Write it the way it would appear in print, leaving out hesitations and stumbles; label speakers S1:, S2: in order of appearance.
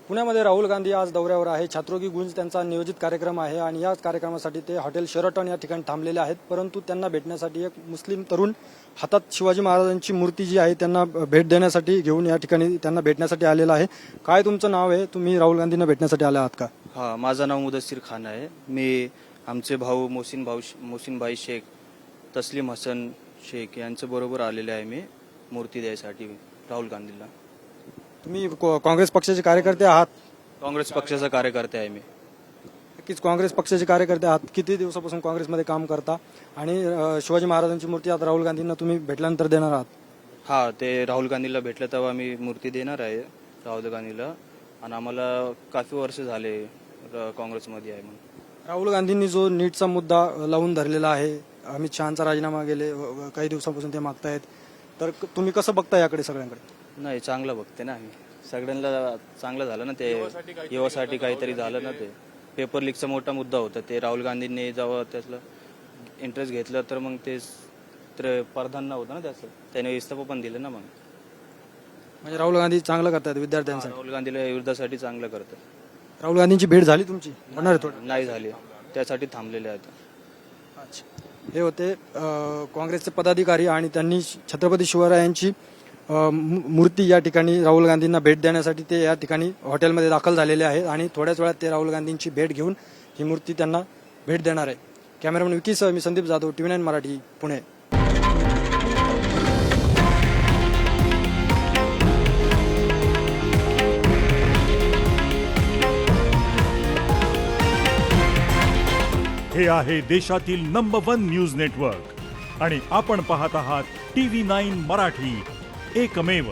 S1: पुण्यामध्ये राहुल गांधी आज दौऱ्यावर आहे। छात्रोगी गुंज त्यांचा नियोजित कार्यक्रम आहे आणि या कार्यक्रमासाठी ते हॉटेल शेराटन या ठिकाणी थांबलेले आहेत। परंतु त्यांना भेटण्यासाठी एक मुस्लिम तरुण हातात शिवाजी महाराजांची मूर्ती जी आहे त्यांना भेट देण्यासाठी घेऊन या ठिकाणी त्यांना भेटण्यासाठी आलेला आहे। काय तुमचं नाव आहे? तुम्ही राहुल गांधींना भेटण्यासाठी आले आहात का?
S2: हां, माझं नाव मुदस्सीर खान आहे। मी आमचे भाऊ मोहसिन भाई शेख, तस्लीम हसन शेख यांच्या बरोबर आलेले आहे मी मूर्ती द्यायसाठी राहुल गांधीला।
S1: तुम्ही काँग्रेस पक्षाचे कार्यकर्ते आहात?
S2: काँग्रेस पक्षाचा कार्यकर्ता आहे मी।
S1: नक्कीच काँग्रेस पक्षाचे कार्यकर्ते आहात। किती दिवसापासून काँग्रेसमध्ये काम करता आणि शिवाजी महाराजांची मूर्ती आता राहुल गांधींना तुम्ही भेटल्यानंतर देणार आहात?
S2: हां, ते राहुल गांधीला भेटलं तेव्हा मी मूर्ती देणार आहे राहुल गांधीला। आणि आम्हाला काफी वर्ष झाले काँग्रेसमध्ये आहे म्हणून।
S1: राहुल गांधींनी जो नीटचा मुद्दा लावून धरलेला आहे, अमित शहाचा राजीनामा गेले काही दिवसापासून ते मागतायत, तर तुम्ही कसं बघता याकडे सगळ्यांकडे?
S2: नाही, चांगलं बघते ना आम्ही। सगळ्यांना चांगलं झालं ना, ते युवासाठी काहीतरी झालं ना। ते पेपर लीकचा मोठा मुद्दा होता, ते राहुल गांधींनी जेव्हा त्यातलं इंटरेस्ट घेतलं तर मग ते प्राधान्य होतं ना त्याचं, त्याने इस्तीफा पण दिलं ना। मग
S1: म्हणजे राहुल गांधी चांगलं करतात विद्यार्थ्यांसाठी?
S2: राहुल गांधीला विरोधासाठी चांगलं करतं।
S1: राहुल गांधींची भेट झाली तुमची? होणार आहे थोडं?
S2: नाही झाली, त्यासाठी थांबलेले आहेत।
S1: अच्छा, हे होते काँग्रेसचे पदाधिकारी आणि त्यांनी छत्रपती शिवरायांची मूर्ती या ठिकाणी राहुल गांधींना भेट देण्यासाठी ते या ठिकाणी हॉटेलमध्ये दाखल झालेले आहेत आणि थोड्याच वेळात ते राहुल गांधींची भेट घेऊन ही मूर्ती त्यांना भेट देणार आहे। कॅमेरामॅन विकीसह मी संदीप जाधव, TV9 मराठी, पुणे।
S3: हे आहे देशातील नंबर 1 न्यूज नेटवर्क आणि आपण पाहत आहात TV9 मराठी, एकमेव।